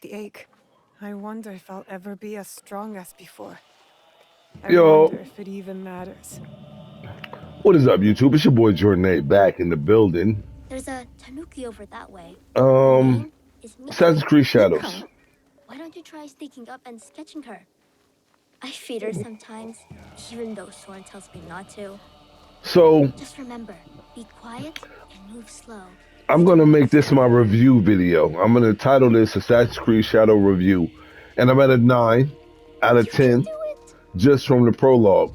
the ache. I wonder if I'll ever be as strong as before. I Yo, wonder if it even matters. what is up, YouTube? It's your boy Jordan 8 back in the building. There's a tanuki over that way. Her name is Assassin's Miko. Creed Shadows. Miko? Why don't you try sneaking up and sketching her? I feed her sometimes, even though Soren tells me not to. So, Just remember, be quiet and move slow. I'm gonna make this my review video. I'm gonna title this Assassin's Creed Shadow Review. And I'm at a 9 out of You can 10 do it! just from the prologue.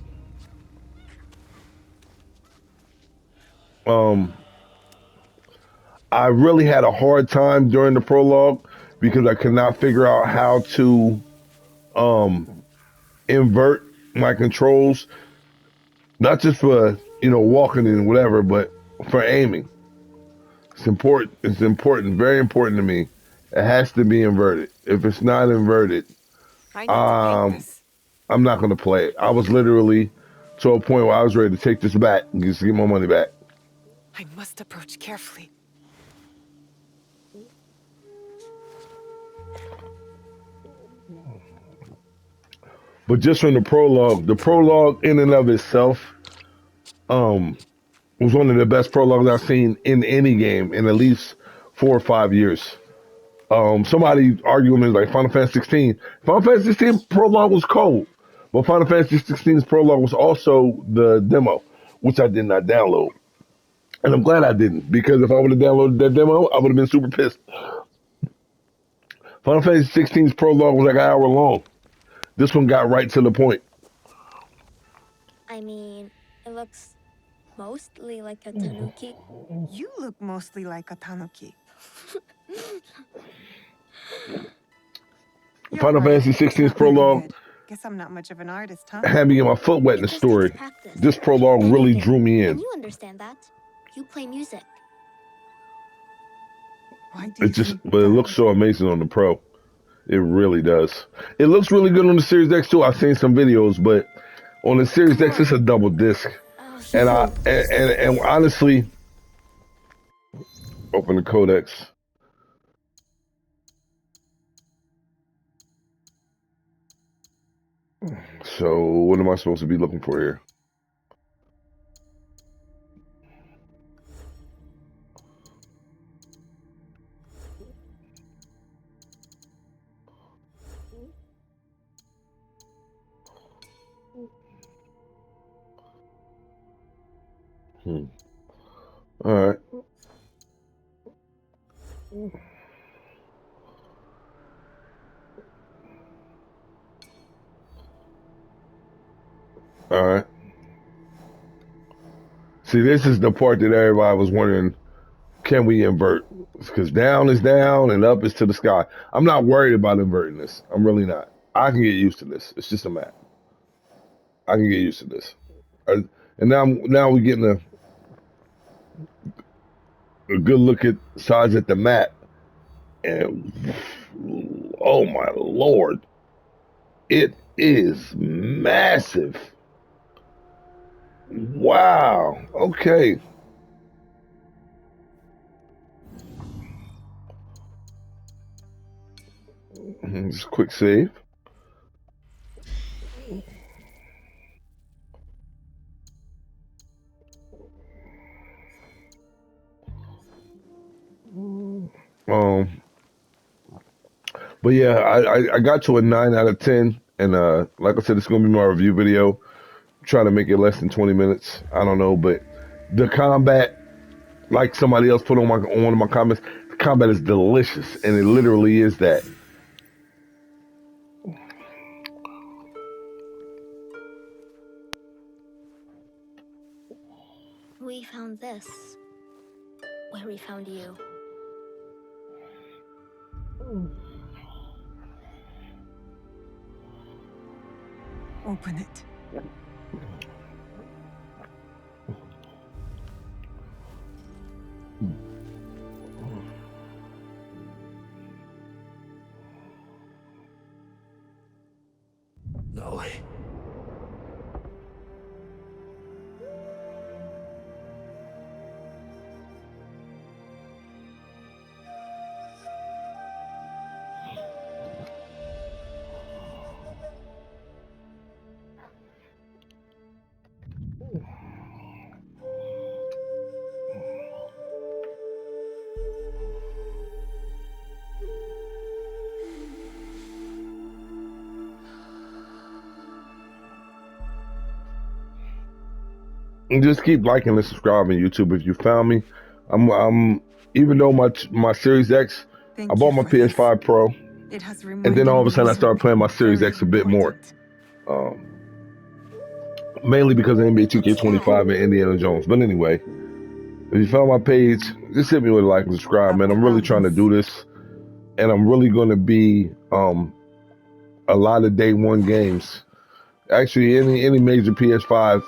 I really had a hard time during the prologue because I could not figure out how to invert my controls, not just for walking and whatever, but for aiming. It's important. It's important, very important to me. It has to be inverted. If it's not inverted, I need to paint um, this. I'm not going to play it. I was literally to a point where I was ready to take this back and just get my money back. I must approach carefully. But just from the prologue in and of itself, was one of the best prologues I've seen in any game in at least 4 or 5 years. Somebody arguing is like Final Fantasy 16. Final Fantasy 16 prologue was cold, but Final Fantasy 16's prologue was also the demo, which I did not download. And I'm glad I didn't, because if I would have downloaded that demo, I would have been super pissed. Final Fantasy 16's prologue was like an hour long. This one got right to the point. I mean, it looks mostly like a tanuki. You look mostly like a tanuki. Final Fantasy 16's prologue Guess I'm not much of an artist, huh? had me get my foot wet in It the just takes story. practice. This prologue really Anything. drew me in. And you understand that. You play music. Why do you think But it looks so amazing on the Pro. It really does. It looks really good on the Series X too. I've seen some videos, but on the Series X, it's a double disc. And and honestly, open the codex. So what am I supposed to be looking for here? All right. All right. See, this is the part that everybody was wondering, can we invert? Because down is down and up is to the sky. I'm not worried about inverting this. I'm really not. I can get used to this. It's just a map. I can get used to this. And now we're getting a good look at size at the map. And oh my lord, it is massive. Wow. Okay. Just quick save. But yeah, I got to a 9 out of 10, and like I said, it's gonna be my review video. Try to make it less than 20 minutes. I don't know, but the combat, like somebody else put on one of my comments, the combat is delicious, and it literally is that. We found this. Where we found you. Open it. No way. And just keep liking and subscribing YouTube if you found me. I'm even though my Series X, I Thank you bought my for this. PS5 Pro, It has and then reminded all of a me sudden of I started playing my something Series very X a bit more. important. Um, Mainly because of NBA 2K25 and Indiana Jones. But anyway, if you found my page, just hit me with a like and subscribe, man. I'm really trying to do this, and I'm really going to be a lot of day one games. Actually, any major PS5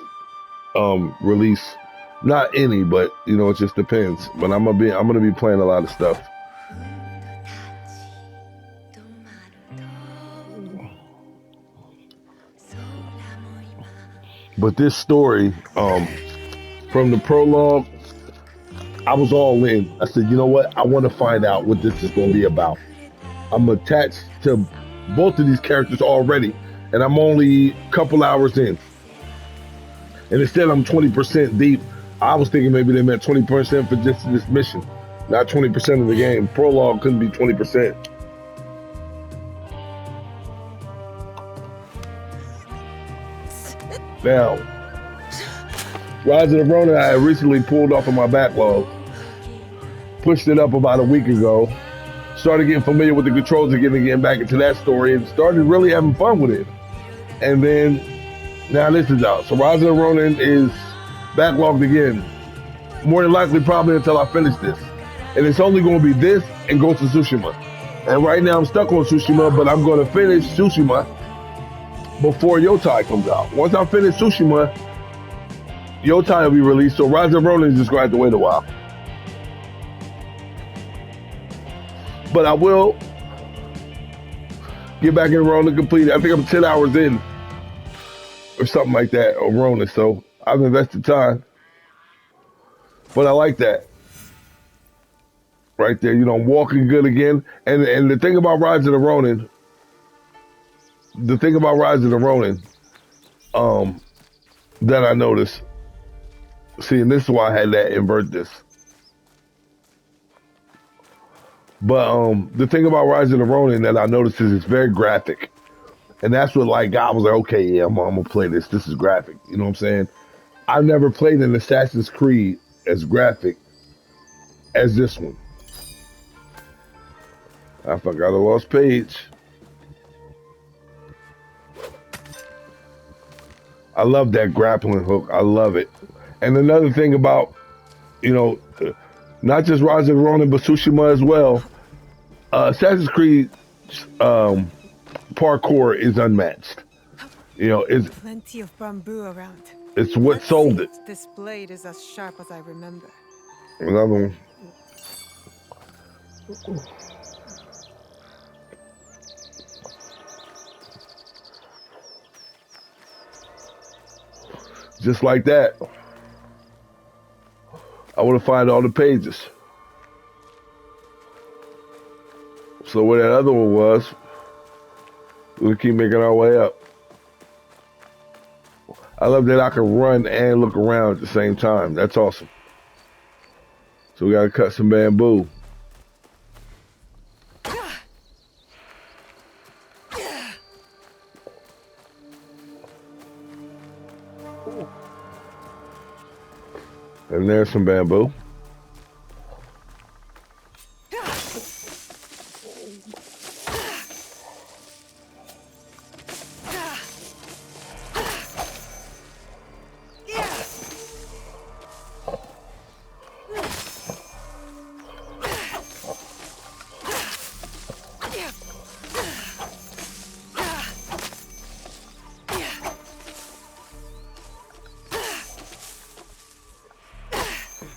release, not any, but you know, it just depends. But I'm gonna be playing a lot of stuff. But this story, from the prologue, I was all in. I said, you know what? I want to find out what this is going to be about. I'm attached to both of these characters already, and I'm only a couple hours in. And instead, I'm 20% deep. I was thinking maybe they meant 20% for just this mission, not 20% of the game. Prologue couldn't be 20%. Now, Rise of the Ronin, I had recently pulled off of my backlog, pushed it up about a week ago, started getting familiar with the controls again and getting back into that story, and started really having fun with it. And then now this is out. So Rise of the Ronin is backlogged again. More than likely, probably until I finish this. And it's only going to be this and Ghost of Tsushima. And right now I'm stuck on Tsushima, but I'm going to finish Tsushima before Yotai comes out. Once I finish Tsushima, Yotai will be released. So Rise of the Ronin is just going to have to wait a while. But I will get back in Ronin complete. I think I'm 10 hours in or something like that, or Ronin. So I've invested time. But I like that. Right there, you know, I'm walking good again. And the thing about Rise of the Ronin, that I noticed, see, and this is why I had to invert this. But the thing about Rise of the Ronin that I noticed is it's very graphic. And that's what, like, I was like, okay, yeah, I'm gonna play this. This is graphic. You know what I'm saying? I've never played an Assassin's Creed as graphic as this one. I forgot a lost page. I love that grappling hook. I love it. And another thing about, you know, not just Rise of the Ronin, but Tsushima as well. Assassin's Creed parkour is unmatched. You know, Plenty of bamboo around. it's what Let's see sold it. if this blade is as sharp as I remember. Another one. Just like that, I want to find all the pages. So where that other one was, we'll keep making our way up. I love that I can run and look around at the same time. That's awesome. So we gotta cut some bamboo. And there's some bamboo.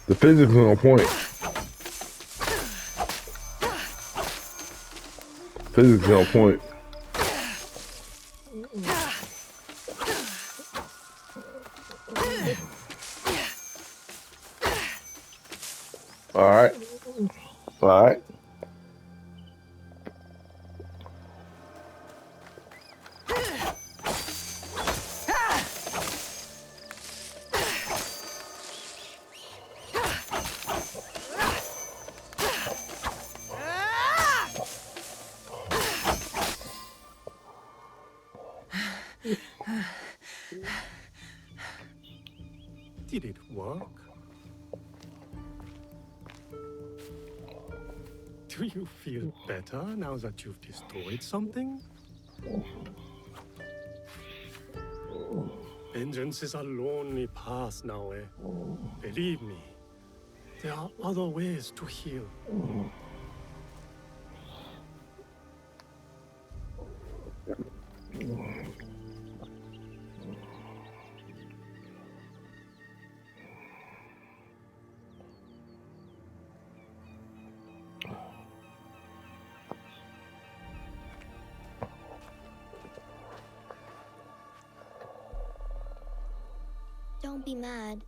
The physics is on point. Physics is on point. All right. All right. Did it work? Do you feel better now that you've destroyed something? Vengeance is a lonely path now, eh? Believe me, there are other ways to heal. Don't be mad.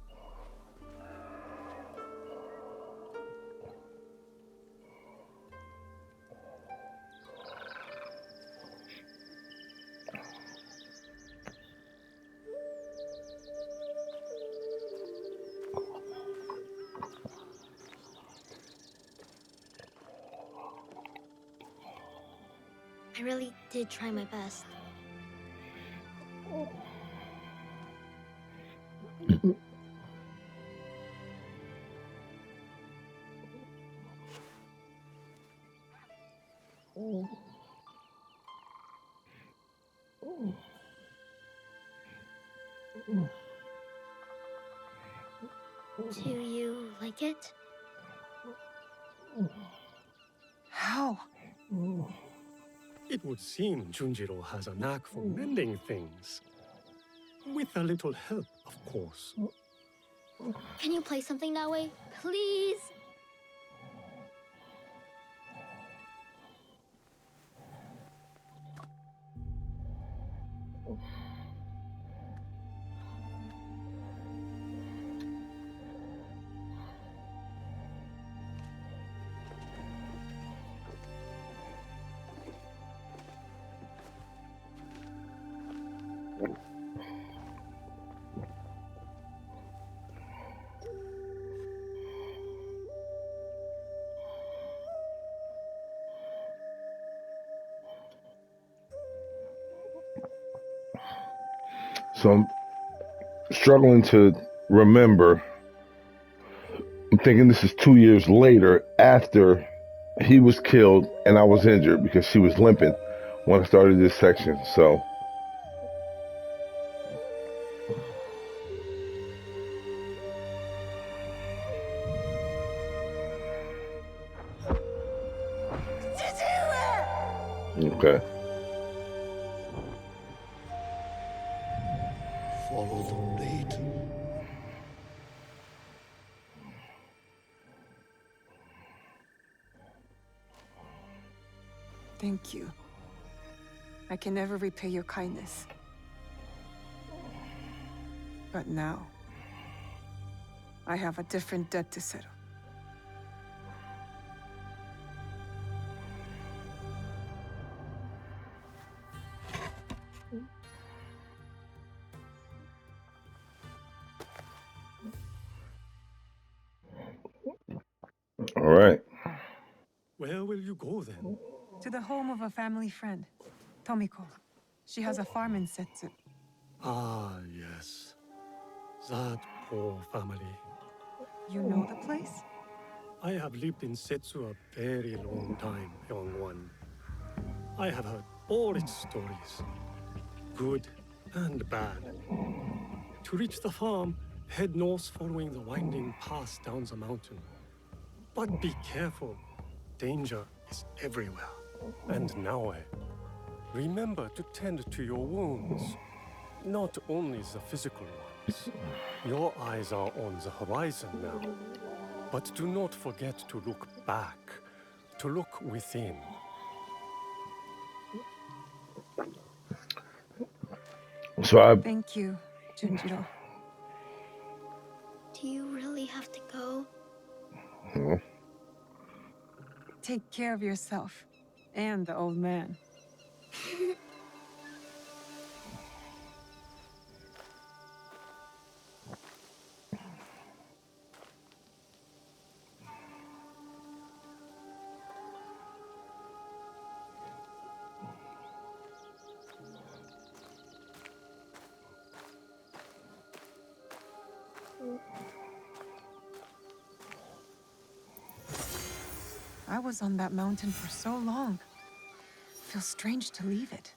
I really did try my best. Do you like it? How? It would seem Junjiro has a knack for mending things. With a little help, of course. Can you play something that way? Please? So I'm struggling to remember. I'm thinking this is 2 years later after he was killed and I was injured because she was limping when I started this section. So okay. Follow the blade. Thank you. I can never repay your kindness. But now, I have a different debt to settle. All right. Where will you go then? To the home of a family friend, Tomiko. She has a farm in Setsu. Ah, yes. That poor family. You know the place? I have lived in Setsu a very long time, young one. I have heard all its stories, good and bad. To reach the farm, head north following the winding path down the mountain. But be careful. Danger is everywhere. And now, remember to tend to your wounds. Not only the physical ones. Your eyes are on the horizon now. But do not forget to look back, to look within. So I Thank you, Junjiro. Do you really have to go? Take care of yourself and the old man. was on that mountain for so long. Feels strange to leave it.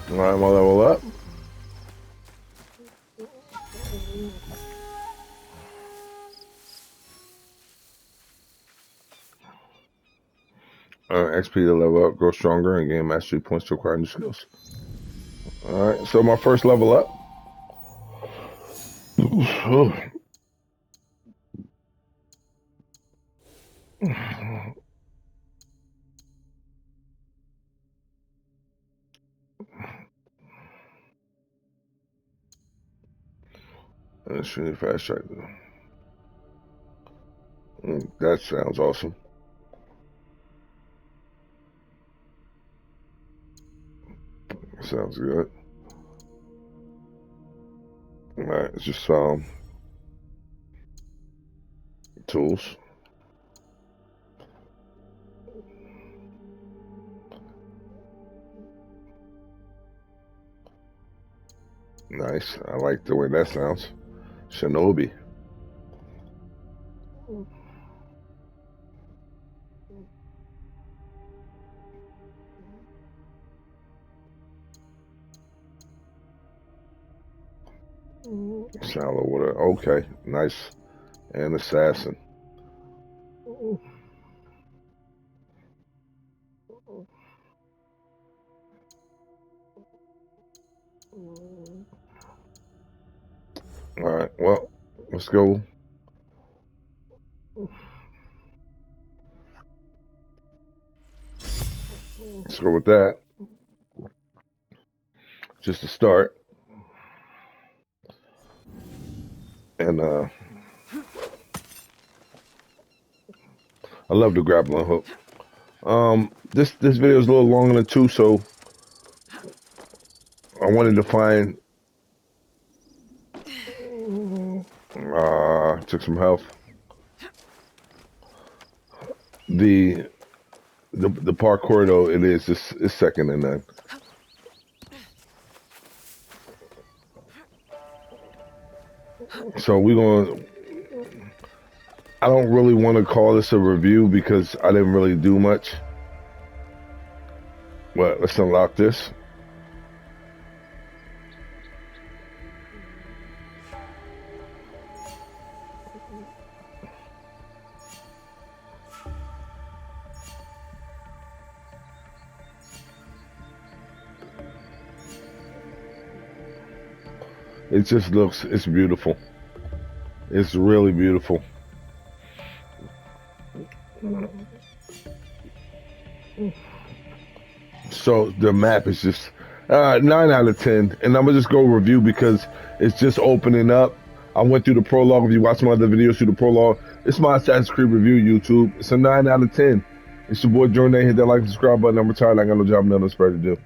All right, I'm gonna level up. XP to level up, grow stronger, and gain mastery points to acquire new skills. All right, so my first level up. Extremely fast strike. That sounds awesome. Sounds good. All right, it's just tools. Nice. I like the way that sounds. Shinobi. Sound of water. Okay, nice. And assassin. All right, well, let's go. Let's go with that. Just to start. And I love the grappling hook. This video is a little longer than 2, so I wanted to find took some health. The parkour though, it's second to none. So I don't really want to call this a review because I didn't really do much. But let's unlock this. It just looks, it's beautiful. It's really beautiful. So the map is just 9 out of 10, and I'm gonna just go review because it's just opening up. I went through the prologue. If you watch my other videos through the prologue, it's my Assassin's Creed review YouTube. It's a 9 out of 10. It's your boy Jordan. Hit that like and subscribe button. I'm retired. I got no job, nothing else better to do.